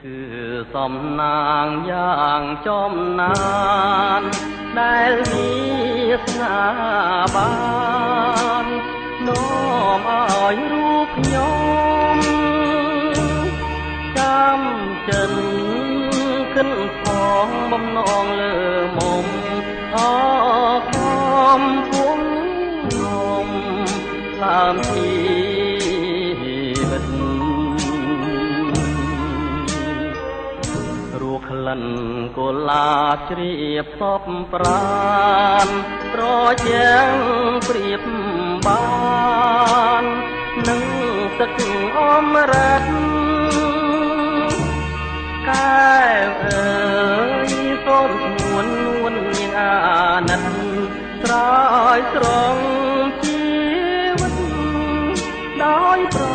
គឺសំណាងយ៉ាងចំណានដែលមានស្នាបាននាំឲ្យរូបខ្ញុំចាំចិនគិនផងបំណងលើមុំអខំពុំងតាមជីវិតរੂក្លិនកុលាបជ្រាបសពប្រានប្រយ៉ាងព្រៀបបាននឹងទឹកអមរិតកែវអើយសូមឈ្មោះនួននាងអាណិតស្រោចស្រង់ជីវិតដោយប្រ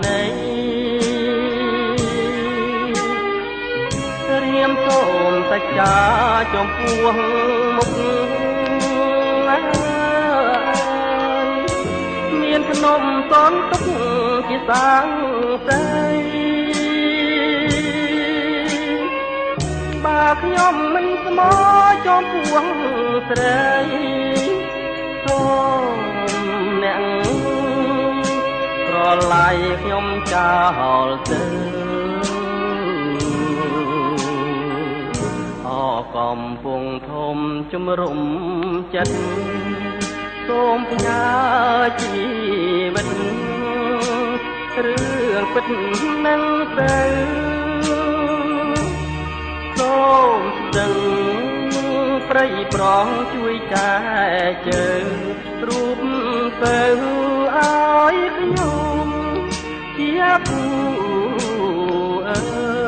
ណីរៀមសូមសច្ចាចំពោះមុខមានភ្នំតនទុកជាសាងសីបើខ្ញុំមិនស្មោចំពោះស្រីសូមអ្នកប្រឡាយខ្ញុំចោលទៅកំពុងធំជំរុំចិត្តសូមផ្ញើជីវិតរឿងពិតនឹងទៅសូមស្ទឹងព្រៃប្រងជួយចែកជើងរូបទៅឲ្យខ្ញុំជាគូអើ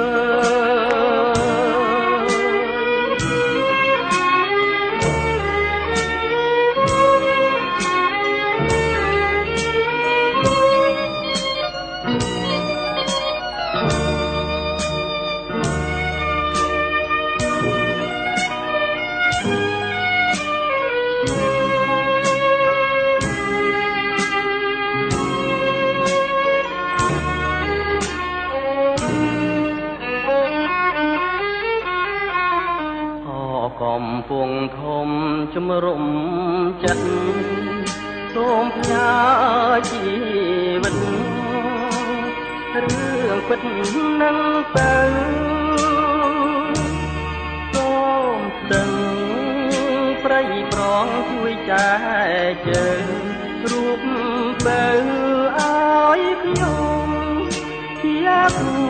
កំពុងធំជំរុំចិត្តសូមផ្ញើជីវិតរឿងពិតនឹងទៅសូមស្ទឹងព្រៃប្រងជួយចែកជើងរូបទៅឲ្យខ្ញុំជាគូ